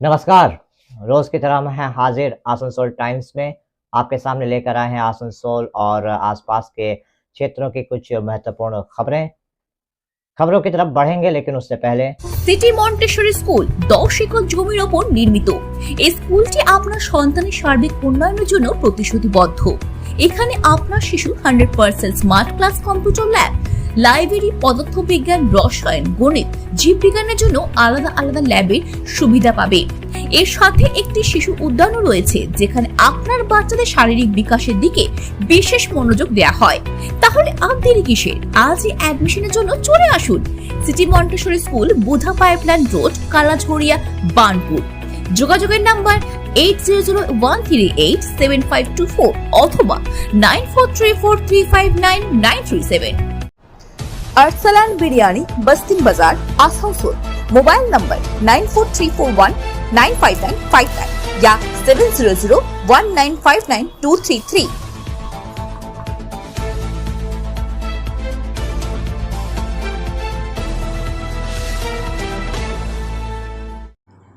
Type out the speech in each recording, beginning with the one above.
नमस्कार। रोज की तरह हम हैं हाजिर आसनसोल टाइम्स में। आपके सामने लेकर आए हैं आसनसोल और आसपास के क्षेत्रों की कुछ महत्वपूर्ण खबरों की तरफ बढ़ेंगे, लेकिन उससे पहले সিটি মন্টেসরি স্কুল 10 একর জমির ওপর নির্মিত। এই স্কুলটি আপনার সন্তানের সার্বিক উন্নয়নের জন্য প্রতিশ্রুতিবদ্ধ। এখানে আপনার শিশু 100% smart class, computer lab, library, পদার্থবিজ্ঞান, রসায়ন, গণিত, জীববিজ্ঞানের জন্য আলাদা আলাদা ল্যাবের সুবিধা পাবে। এর সাথে একটি শিশু উদ্যানও রয়েছে, যেখানে আপনার বাচ্চাদের শারীরিক বিকাশের দিকে বিশেষ মনোযোগ দেওয়া হয়। তাহলে আর দেরি কিসের? আজই অ্যাডমিশনের জন্য চলে আসুন সিটি মন্টেসরি স্কুল, বুধা পাইপলাইন রোড, কালাঝড়িয়া, বার্নপুর। যোগাযোগের নাম্বার 8001387524 অথবা 9434359937। আরসালান বিরিয়ানি, বস্তিন বাজার, আসানসোল। মোবাইল নাম্বার 9434195959 या 7001959233।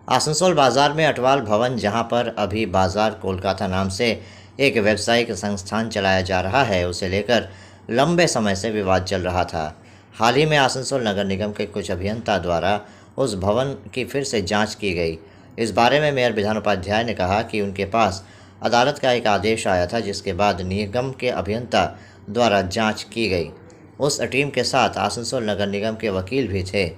आसनसोल बाजार में अटवाल भवन, जहां पर अभी बाजार कोलकाता नाम से एक व्यावसायिक संस्थान चलाया जा रहा है, उसे लेकर लंबे समय से विवाद चल रहा था। हाल ही में आसनसोल नगर निगम के कुछ अभियंता द्वारा उस भवन की फिर से जांच की गई। इस बारे में मेयर विधान उपाध्याय ने कहा कि उनके पास अदालत का एक आदेश आया था, जिसके बाद निगम के अभियंता द्वारा जाँच की गई। उस टीम के साथ आसनसोल नगर निगम के वकील भी थे।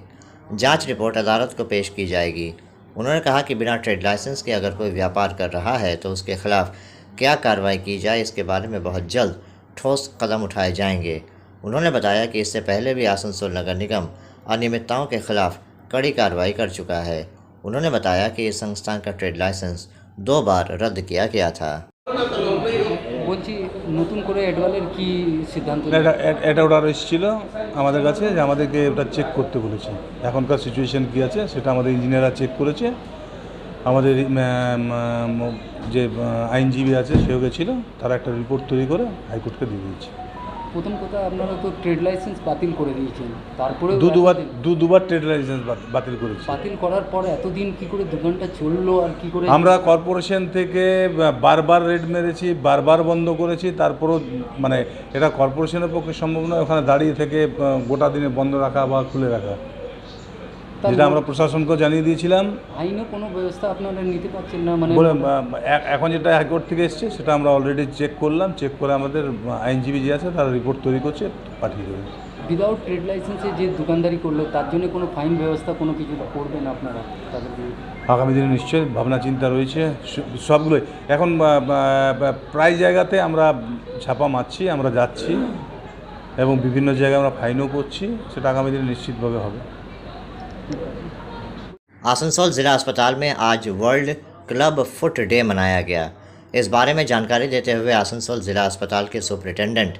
जाँच रिपोर्ट अदालत को पेश की जाएगी। उन्होंने कहा कि बिना ट्रेड लाइसेंस के अगर कोई व्यापार कर रहा है तो उसके खिलाफ क्या कार्रवाई की जाए, इसके बारे में बहुत जल्द ठोस कदम उठाए जाएंगे। उन्होंने बताया कि इससे पहले भी आसनसोल नगर निगम अनियमितताओं के खिलाफ कड़ी कार्रवाई कर चुका है। उन्होंने बताया कि इस संस्थान का ट्रेड लाइसेंस 2 बार रद्द किया गया था। বলছি নতুন করে অ্যাডওয়ালের কি সিদ্ধান্ত? এটা অর্ডার এসেছিলো আমাদের কাছে যে আমাদেরকে ওটা চেক করতে বলেছে। এখনকার সিচুয়েশান কী আছে সেটা আমাদের ইঞ্জিনিয়াররা চেক করেছে। আমাদের যে আইনজীবী আছে সেও গেছিলো, তারা একটা রিপোর্ট তৈরি করে হাইকোর্টকে দিয়ে দিয়েছে। প্রথম কথা, আপনারা তো ট্রেড লাইসেন্স বাতিল করে দিয়েছেন, তারপরে দুবার ট্রেড লাইসেন্স বাতিল করেছি। বাতিল করার পর এতদিন কি করে দোকানটা চললো আর কি করে? আমরা কর্পোরেশন থেকে বারবার রেড মেরেছি, বারবার বন্ধ করেছি, তারপরও মানে এটা কর্পোরেশনের পক্ষে সম্ভব নয় ওখানে দাঁড়িয়ে থেকে গোটা দিনে বন্ধ রাখা বা খুলে রাখা, যেটা আমরা প্রশাসনকেও জানিয়ে দিয়েছিলাম। আইনও কোনো ব্যবস্থা আপনারা নিতে পারছেন না মানে? এখন যেটা হাইকোর্ট থেকে এসছে সেটা আমরা অলরেডি চেক করলাম, চেক করে আমাদের আইনজীবী যে আছে তারা রিপোর্ট তৈরি করছে, পাঠিয়ে দেবে। উইদাউট ট্রেড লাইসেন্সে যে দোকানদারি করলো তার জন্য কোনো ফাইন ব্যবস্থা কোনো কিছু করবেন আপনারা তাদের? আগামী দিনে নিশ্চয়ই ভাবনা চিন্তা রয়েছে সবগুলোই। এখন প্রায় জায়গাতে আমরা ছাপা মারছি, আমরা যাচ্ছি এবং বিভিন্ন জায়গায় আমরা ফাইনও করছি, সেটা আগামী দিনে নিশ্চিতভাবে হবে। आसनसोल ज़िला अस्पताल में आज वर्ल्ड क्लब फुट डे मनाया गया। इस बारे में जानकारी देते हुए आसनसोल ज़िला अस्पताल के सुपरिटेंडेंट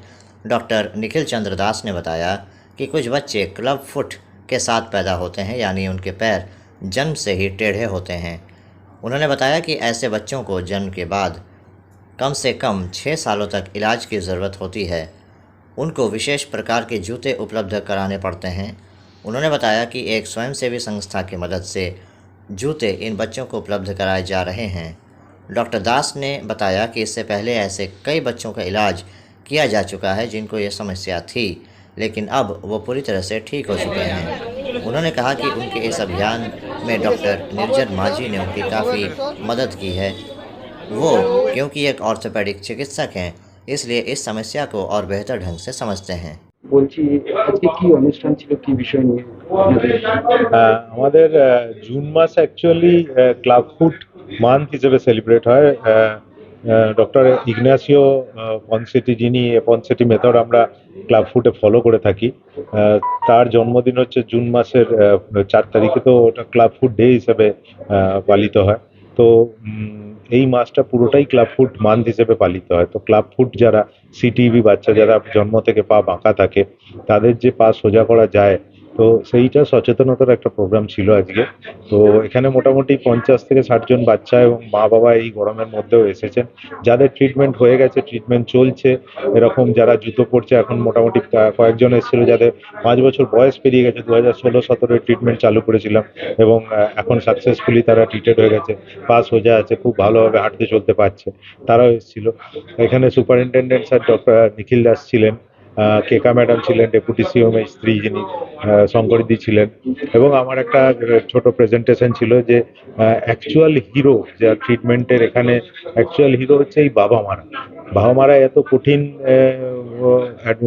डॉक्टर निखिल चंद्र दास ने बताया कि कुछ बच्चे क्लब फुट के साथ पैदा होते हैं, यानी उनके पैर जन्म से ही टेढ़े होते हैं। उन्होंने बताया कि ऐसे बच्चों को जन्म के बाद कम से कम 6 सालों तक इलाज की ज़रूरत होती है। उनको विशेष प्रकार के जूते उपलब्ध कराने पड़ते हैं। उन्होंने बताया कि एक स्वयंसेवी संस्था की मदद से जूते इन बच्चों को उपलब्ध कराए जा रहे हैं। डॉक्टर दास ने बताया कि इससे पहले ऐसे कई बच्चों का इलाज किया जा चुका है जिनको ये समस्या थी, लेकिन अब वो पूरी तरह से ठीक हो चुके हैं। उन्होंने कहा कि उनके इस अभियान में डॉक्टर निर्जर माझी ने उनकी काफ़ी मदद की है। वो क्योंकि एक ऑर्थोपेडिक चिकित्सक हैं, इसलिए इस समस्या को और बेहतर ढंग से समझते हैं। বলছি আজকে কি অনুষ্ঠান ছিল, কি বিষয় নিয়ে? আমাদের জুন মাস অ্যাকচুয়ালি ক্লাব ফুট মান্থ হিসেবে সেলিব্রেট হয়। ডক্টর ইগনাসিও পনসেটি, যিনি পনসেটি মেথড আমরা ক্লাব ফুটে ফলো করে থাকি, তার জন্মদিন হচ্ছে জুন মাসের 4 তারিখে, তো ওটা ক্লাব ফুট ডে হিসেবে পালিত হয়। তো এই মাসটা পুরোটাই ক্লাব ফুট মান্থ হিসেবে পালিত হয়। তো ক্লাব ফুট যারা সিটিবি বাচ্চা, যারা জন্ম থেকে পা বাঁকা থাকে, তাদের যে পা সোজা করা যায় তো সেইটা সচেতনতার একটা প্রোগ্রাম ছিল আজকে। তো এখানে মোটামুটি 50 থেকে 60 জন বাচ্চা এবং মা বাবা এই গরমের মধ্যেও এসেছেন, যাদের ট্রিটমেন্ট হয়ে গেছে, ট্রিটমেন্ট চলছে। এরকম যারা জুতো পড়ছে এখন মোটামুটি কয়েকজন এসেছিল যাদের 5 বছর বয়স পেরিয়ে গেছে, 2016-17 ট্রিটমেন্ট চালু করেছিলাম এবং এখন সাকসেসফুলি তারা ট্রিটেড হয়ে গেছে, পাস সোজা আছে, খুব ভালোভাবে হাঁটতে চলতে পারছে, তারাও এসেছিল। এখানে সুপারিনটেন্ডেন্ট স্যার ডক্টর নিখিল দাস ছিলেন, কেকা ম্যাডাম ছিলেন, ডেপুটি সিএম স্ত্রী যিনি শঙ্করদি ছিলেন, এবং আমার একটা ছোট প্রেজেন্টেশন ছিল যে অ্যাকচুয়াল হিরো যা ট্রিটমেন্টের এখানে অ্যাকচুয়াল হিরো হচ্ছে এই বাবা মারা। বাবা মারা এত কঠিন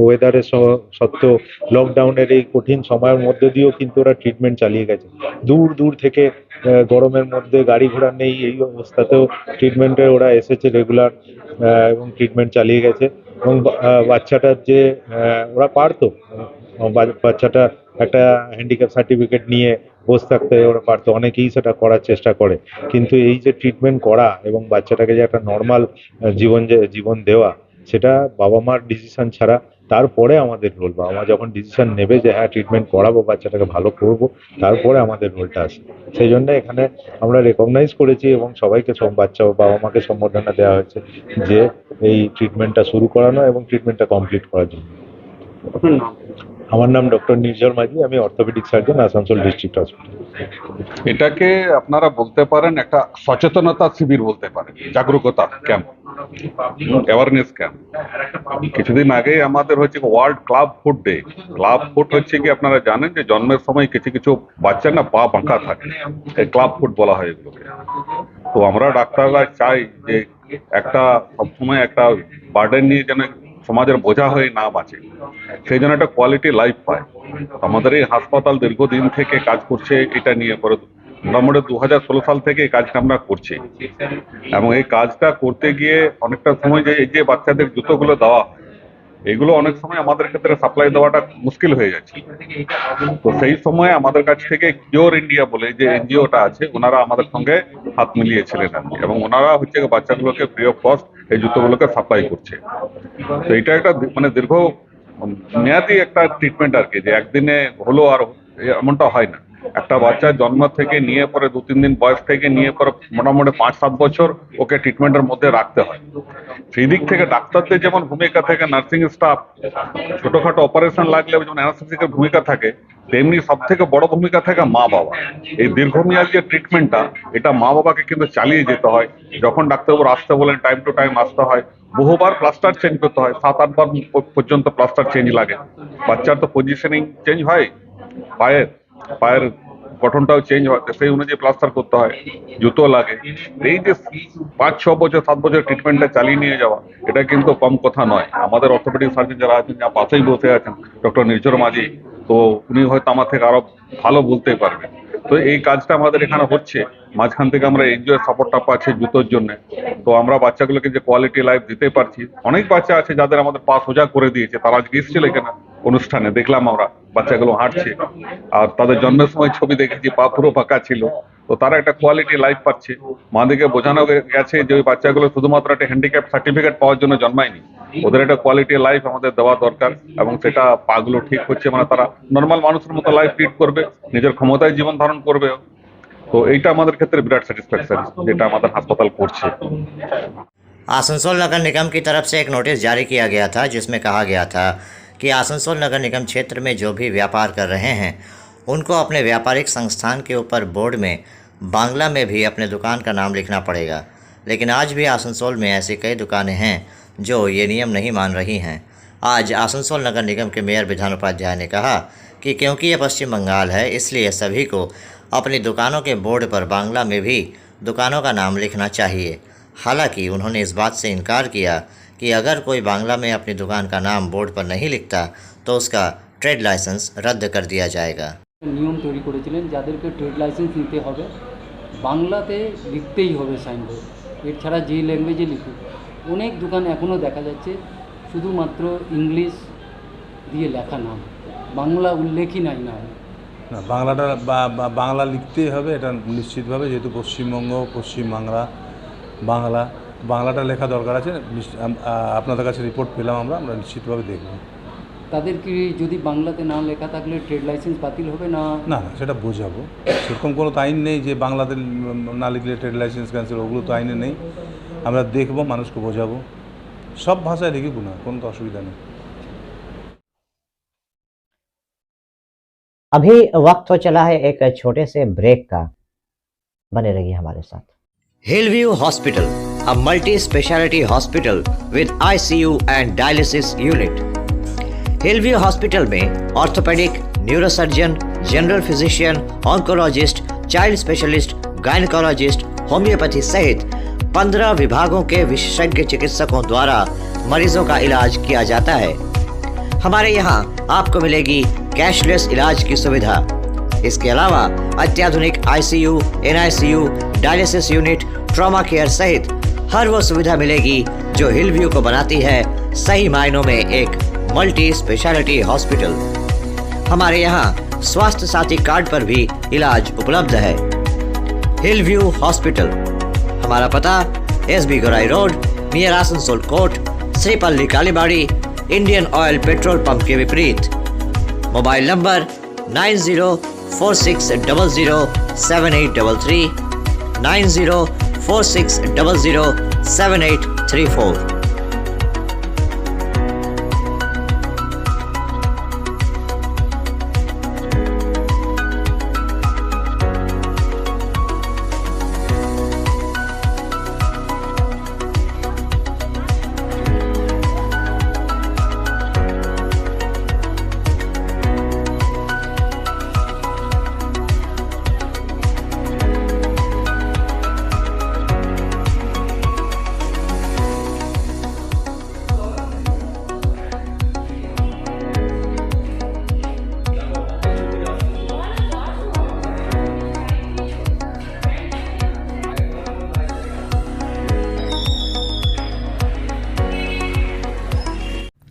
ওয়েদারের সত্ত্বেও, লকডাউনের এই কঠিন সময়ের মধ্যে দিয়েও কিন্তু ওরা ট্রিটমেন্ট চালিয়ে গেছে। দূর দূর থেকে গরমের মধ্যে গাড়ি ঘোড়া নেই, এই অবস্থাতেও ট্রিটমেন্টে ওরা এসেছে রেগুলার এবং ট্রিটমেন্ট চালিয়ে গেছে। এবং বাচ্চাটার যে ওরা পারতো, বাচ্চাটা একটা হ্যান্ডিক্যাপ সার্টিফিকেট নিয়ে বসে থাকতে ওরা পারতো, অনেকেই সেটা করার চেষ্টা করে, কিন্তু এই যে ট্রিটমেন্ট করা এবং বাচ্চাটাকে যে একটা নর্মাল জীবন দেওয়া, সেটা বাবা মার ডিসিশন ছাড়া। তারপরে আমাদের রোল, বাবা মা যখন ডিসিশন নেবে যে হ্যাঁ ট্রিটমেন্ট করাবো, বাচ্চাটাকে ভালো করব, তারপরে আমাদের রোলটা আসে। সেই জন্য এখানে আমরা রেকগনাইজ করেছি এবং সবাইকে বাচ্চা ও বাবা মাকে সম্বর্ধনা দেওয়া হয়েছে যে এই ট্রিটমেন্টটা শুরু করানো এবং ট্রিটমেন্টটা কমপ্লিট করার জন্য। আপনার নাম? আমার নাম ডক্টর নির্ঝর মাঝি, আমি orthopaedic surgeon, Asansol district hospital. এটাকে আপনারা বলতে পারেন একটা সচেতনতা শিবির বলতে পারেন, জাগরুকতা ক্যাম্প, অ্যাওয়ারনেস ক্যাম্প। কিছুদিন আগে আমাদের হচ্ছে world club foot day. Club foot হচ্ছে কি আপনারা জানেন যে জন্মের সময় কিছু কিছু বাচ্চার না পা বাঁকা থাকে, এই ক্লাব ফুট বলা হয় এগুলোকে। তো আমরা ডাক্তাররা চাই যে একটা সবসময় একটা বার্ডেন নিয়ে যেন সমাজের বোঝা হয়ে না বাঁচে, সেই জন্য একটা কোয়ালিটি লাইফ পায়। আমাদের এই হাসপাতাল দীর্ঘদিন থেকে কাজ করছে এটা নিয়ে, পরে মোটামুটি 2016 সাল থেকে এই কাজটা আমরা করছি। এবং এই কাজটা করতে গিয়ে অনেকটা সময় যে এই যে বাচ্চাদের জুতোগুলো দেওয়া, এগুলো অনেক সময় আমাদের ক্ষেত্রে সাপ্লাই দেওয়াটা মুশকিল হয়ে যাচ্ছে। তো সেই সময় আমাদের কাছ থেকে কিওর ইন্ডিয়া বলে যে এনজিওটা আছে, ওনারা আমাদের সঙ্গে হাত মিলিয়েছিলেন আর কি, এবং ওনারা হচ্ছে বাচ্চাগুলোকে ফ্রি অফ কস্ট এই জুতোগুলোকে সাপ্লাই করছে। তো এটা একটা মানে দীর্ঘ মেয়াদি একটা ট্রিটমেন্ট আর কি, যে একদিনে হলো আর এমনটা হয় না। একটা বাচ্চা জন্ম থেকে নিয়ে পরে 2-3 দিন বয়স থেকে নিয়ে পরে মোটামুটি 5-7 বছর ওকে ট্রিটমেন্টের মধ্যে রাখতে হয়। সেই দিক থেকে ডাক্তারদের যেমন ভূমিকা থাকে, নার্সিং স্টাফ, ছোটখাটো অপারেশন লাগলে যেমন অ্যানাস্থেসিকের ভূমিকা থাকে, তেমনি সব থেকে বড় ভূমিকা থাকে মা বাবা। এই দীর্ঘমেয়াদী যে ট্রিটমেন্টটা, এটা মা বাবাকে কিন্তু চালিয়ে যেতে হয়। যখন ডাক্তারবাবু আসতে বলেন টাইম টু টাইম আসতে হয়, বহুবার প্লাস্টার চেঞ্জ করতে হয়, 7-8 বার পর্যন্ত প্লাস্টার চেঞ্জ লাগে। বাচ্চার তো পজিশনিং চেঞ্জ হয়, পায়ের গঠনটাও চেঞ্জ হয়, সেই অনুযায়ী প্লাস্টার করতে হয়, জুতো লাগে। এই যে 5-6 বছর 7 বছর ট্রিটমেন্টটা চালিয়ে নিয়ে যাওয়া, এটা কিন্তু কম কথা নয়। আমাদের অর্থোপেডিক সার্জন যারা আছেন, যা পাশেই বসে আছেন ডক্টর নির্ঝর মাঝি, তো উনি হয়তো আমার থেকে আরো ভালো বলতেই পারবেন। তো এই কাজটা আমাদের এখানে হচ্ছে, মাঝখান থেকে আমরা এনজিও সাপোর্টটা পাচ্ছি জুতোর জন্য। তো আমরা বাচ্চাগুলোকে যে কোয়ালিটি লাইফ দিতে পারছি, অনেক বাচ্চা আছে যাদের আমাদের পা সোজা করে দিয়েছে, তারা আজকে এসেছিল এখানে অনুষ্ঠানে, দেখলাম আমরা বাচ্চাগুলো হাঁটছে, আর তাদের জন্মের সময় ছবি দেখেছি পা পুরো ফাঁকা ছিল। তো তারা একটা কোয়ালিটি লাইফ পাচ্ছে। মাদেরকে বোঝানো গেছে যে ওই বাচ্চাগুলো শুধুমাত্র একটা হ্যান্ডিক্যাপ সার্টিফিকেট পাওয়ার জন্য জন্মায়নি, ওদের একটা কোয়ালিটি লাইফ আমাদের দেওয়া দরকার, এবং সেটা পাগুলো ঠিক হচ্ছে, মানে তারা নর্মাল মানুষের মতো লাইফ লিড করবে, নিজের ক্ষমতায় জীবন ধারণ করবে। তো এইটা আমাদের ক্ষেত্রে বিরাট স্যাটিসফ্যাকশন যেটা আমাদের হাসপাতাল করছে। आसनसोल नगर निगम की तरफ से एक नोटिस जारी किया गया था, जिसमें कहा गया था कि आसनसोल नगर निगम क्षेत्र में जो भी व्यापार कर रहे हैं उनको अपने व्यापारिक संस्थान के ऊपर बोर्ड में बांग्ला में भी अपने दुकान का नाम लिखना पड़ेगा। लेकिन आज भी आसनसोल में ऐसी कई दुकानें हैं जो ये नियम नहीं मान रही हैं। आज आसनसोल नगर निगम के मेयर विधान उपाध्याय ने कहा कि क्योंकि ये पश्चिम बंगाल है, इसलिए सभी को अपनी दुकानों के बोर्ड पर बांग्ला में भी दुकानों का नाम लिखना चाहिए। हालांकि उन्होंने इस बात से इनकार किया कि अगर कोई बांग्ला में अपनी दुकान का नाम बोर्ड पर नहीं लिखता तो उसका ट्रेड लाइसेंस रद्द कर दिया जाएगा। নিয়ম তৈরি করেছিলেন যাদেরকে ট্রেড লাইসেন্স নিতে হবে বাংলাতে লিখতেই হবে সাইনবোর্ড, এছাড়া যেই ল্যাঙ্গুয়েজে লিখুক। অনেক দোকান এখনও দেখা যাচ্ছে শুধুমাত্র ইংলিশ দিয়ে লেখা নাম, বাংলা উল্লেখই নাই না। না, বাংলাটা বাংলা লিখতেই হবে, এটা নিশ্চিতভাবে, যেহেতু পশ্চিমবঙ্গ, পশ্চিমবাংলা, বাংলাটা লেখা দরকার আছে। আপনাদের কাছে রিপোর্ট পেলাম, আমরা নিশ্চিতভাবে দেখব। তাদের কি যদি বাংলাতে না লেখা থাকলে ট্রেড লাইসেন্স বাতিল হবে না? না না, সেটা বোঝাবো। সেরকম কোনো তো আইন নেই যে বাংলাতে না লিখলে ট্রেড লাইসেন্স ক্যান্সেল, ওগুলো তো আইনে নেই। আমরা দেখবো, মানুষকে বোঝাবো, সব ভাষায় লিখবো না, কোনো তো অসুবিধা নেই। अभी वक्त हो चला है एक छोटे से ब्रेक का, बने रहिए हमारे साथ। Hillview hospital, a multi speciality hospital with ICU and dialysis unit. Hillview hospital में orthopaedic, neurosurgeon, general physician, oncologist, child specialist, gynaecologist, homoeopathy सहित 15 विभागों के विशेषज्ञ चिकित्सकों द्वारा मरीजों का इलाज किया जाता है। हमारे यहाँ आपको मिलेगी कैशलेस इलाज की सुविधा। इसके अलावा अत्याधुनिक ICU, NICU, dialysis unit, trauma care सहित हर वो सुविधा मिलेगी जो हिलव्यू को बनाती है सही मायनों में एक मल्टी स्पेशलिटी हॉस्पिटल। हमारे यहाँ स्वास्थ्य साथी कार्ड पर भी इलाज उपलब्ध है। हिलव्यू हॉस्पिटल, हमारा पता SB Gorai road, near Asansol court, Sripalli Kalibari, Indian Oil petrol pump के विपरीत। Mobile number 9046007833, 9046007834।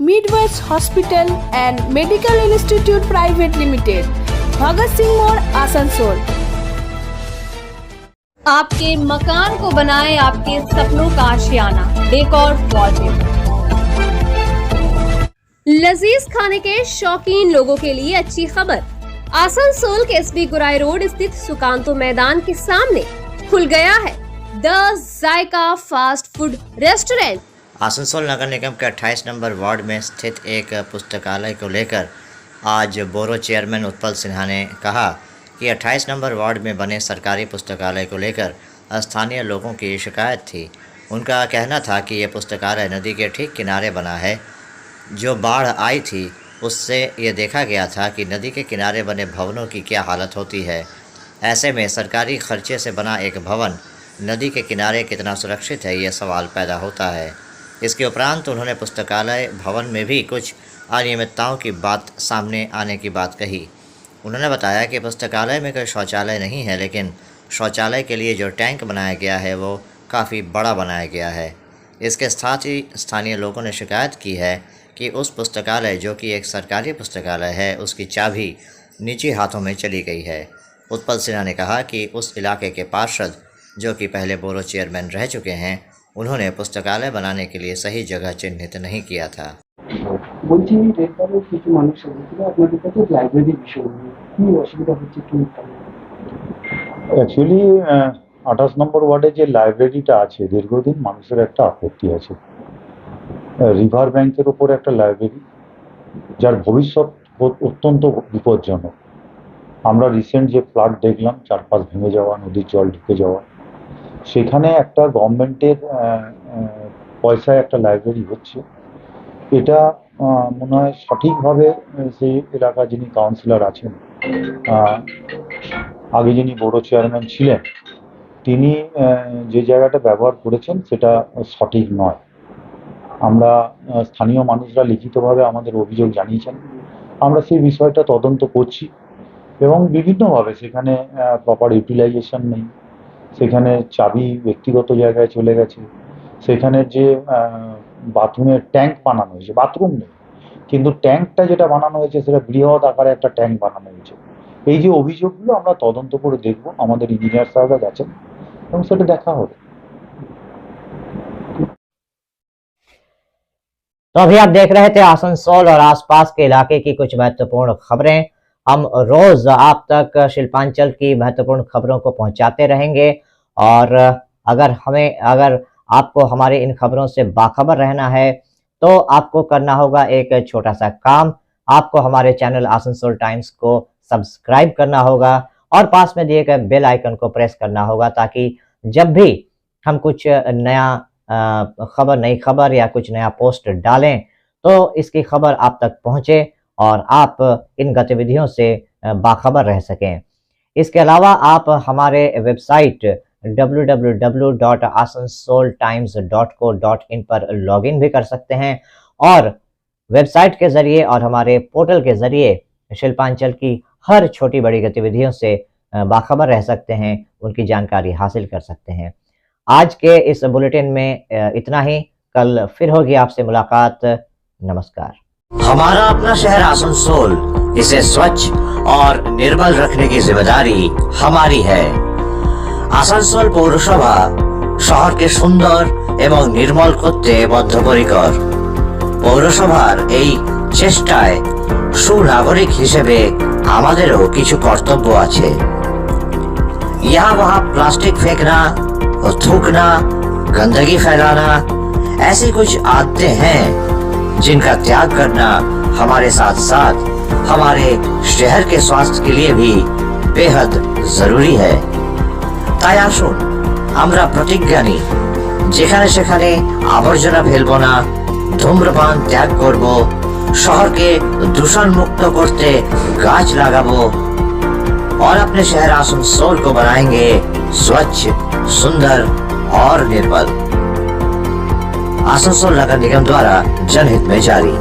Midwest Hospital and Medical Institute Private Limited, Bhagat Singh मोड़, आसनसोल। आपके मकान को बनाए आपके सपनों का आशियाना, डेकोर वॉलपेपर। लजीज खाने के शौकीन लोगों के लिए अच्छी खबर। आसनसोल के एसबी गुराई रोड स्थित सुकांतो मैदान के सामने खुल गया है the Zaika fast food restaurant. Asansol नगर निगम के 28 नंबर वार्ड में स्थित एक पुस्तकालय को लेकर आज बोरो चेयरमैन उत्पल सिन्हा ने कहा कि 28 नंबर वार्ड में बने सरकारी पुस्तकालय को लेकर स्थानीय लोगों की शिकायत थी। उनका कहना था कि ये पुस्तकालय नदी के ठीक किनारे बना है। जो बाढ़ आई थी उससे ये देखा गया था कि नदी के किनारे बने भवनों की क्या हालत होती है। ऐसे में सरकारी खर्चे से बना एक भवन नदी के किनारे कितना सुरक्षित है, ये सवाल पैदा होता है। इसके उपरांत उन्होंने पुस्तकालय भवन में भी कुछ अनियमितताओं की बात सामने आने की बात कही। उन्होंने बताया कि पुस्तकालय में कोई शौचालय नहीं है, लेकिन शौचालय के लिए जो टैंक बनाया गया है वो काफ़ी बड़ा बनाया गया है। इसके साथ ही स्थानीय लोगों ने शिकायत की है कि उस पुस्तकालय जो कि एक सरकारी पुस्तकालय है उसकी चाबी निजी हाथों में चली गई है। उत्पल सिन्हा ने कहा कि उस इलाके के पार्षद जो कि पहले बोरो चेयरमैन रह चुके हैं, उन्होंने पुस्तकालय बनाने के लिए सही जगह चिन्हित नहीं किया था। বলছি এরপরে কিছু মানুষ বলছিল আপনাদের কাছে লাইব্রেরি বিষয় নিয়ে কি অসুবিধা হচ্ছে কি? অ্যাকচুয়ালি 28 নম্বর ওয়ার্ডে যে লাইব্রেরিটা আছে, দীর্ঘদিন মানুষের একটা আপত্তি আছে। রিভার ব্যাংকের ওপর একটা লাইব্রেরি, যার ভবিষ্যৎ অত্যন্ত বিপজ্জনক। আমরা রিসেন্ট যে ফ্লাড দেখলাম, চারপাশ ভেঙে যাওয়া, নদীর জল ঢুকে যাওয়া, সেখানে একটা গভর্নমেন্টের পয়সায় একটা লাইব্রেরি হচ্ছে, এটা মনে হয় সঠিকভাবে সেই এলাকার যিনি কাউন্সিলর আছেন, আগে যিনি বড় চেয়ারম্যান ছিলেন, তিনি যে জায়গাটা ব্যবহার করেছেন সেটা সঠিক নয়। আমরা স্থানীয় মানুষরা লিখিতভাবে আমাদের অভিযোগ জানিয়েছেন। আমরা সেই বিষয়টা তদন্ত করছি এবং বিভিন্নভাবে সেখানে প্রপার ইউটিলাইজেশন নেই, সেখানে চাবি ব্যক্তিগত জায়গায় চলে গেছে, সেখানে যে বাথরুমের ট্যাঙ্ক বানানো হয়েছে, বাথরুম নেই কিন্তু ট্যাঙ্কটা যেটা বানানো হয়েছে সেটা বৃহৎ আকারে একটা ট্যাঙ্ক বানানো হয়েছে। এই যে অভিযোগগুলো আমরা তদন্ত করে দেখব, আমাদের ইঞ্জিনিয়ার সাহেবরা গেছেন এবং সেটা দেখা হবে। तो अभी आप देख रहे थे आसनसोल और आसपास के इलाके की कुछ महत्वपूर्ण खबरें। हम रोज आप तक शिल्पांचल की महत्वपूर्ण खबरों को पहुंचाते रहेंगे और अगर आपको हमारी इन खबरों से बाखबर रहना है तो आपको करना होगा एक छोटा सा काम। आपको हमारे चैनल आसनसोल टाइम्स को सब्सक्राइब करना होगा और पास में दिए गए बेल आइकन को प्रेस करना होगा, ताकि जब भी हम कुछ नई खबर या कुछ नया पोस्ट डालें तो इसकी खबर आप तक पहुंचे और आप इन गतिविधियों से बाखबर रह सकें। इसके अलावा आप हमारे वेबसाइट www.asansoltimes.co.in पर लॉगिन भी कर सकते हैं और वेबसाइट के जरिए और हमारे पोर्टल के जरिए शिल्पांचल की हर छोटी बड़ी गतिविधियों से बाखबर रह सकते हैं, उनकी जानकारी हासिल कर सकते हैं। आज के इस बुलेटिन में इतना ही। कल फिर होगी आपसे मुलाकात। नमस्कार। हमारा अपना शहर आसनसोल, इसे स्वच्छ और निर्मल रखने की जिम्मेदारी हमारी है। आसनसोल পৌরসভা শহরকে সুন্দর এবং নির্মল করতে বদ্ধপরিকর। পৌরসভার এই চেষ্টায় সুনাগরিক হিসেবে আমাদেরও কিছু কর্তব্য আছে। यहाँ वहाँ प्लास्टिक फेंकना और थूकना, गंदगी फैलाना, ऐसी कुछ आदतें हैं जिनका त्याग करना हमारे साथ साथ हमारे शहर के स्वास्थ्य के लिए भी बेहद जरूरी है। তাই আসুন আমরা প্রতিজ্ঞা নিই, যেখানে সেখানে আবর্জনা ফেলবো না, ধূম্রপান ত্যাগ করব, শহরকে দূষণ মুक्त করতে গাছ লাগাবো और अपने शहर आसनसोल को बनाएंगे स्वच्छ, सुंदर और निर्मल। आसनसोल नगर निगम द्वारा जनहित में जारी।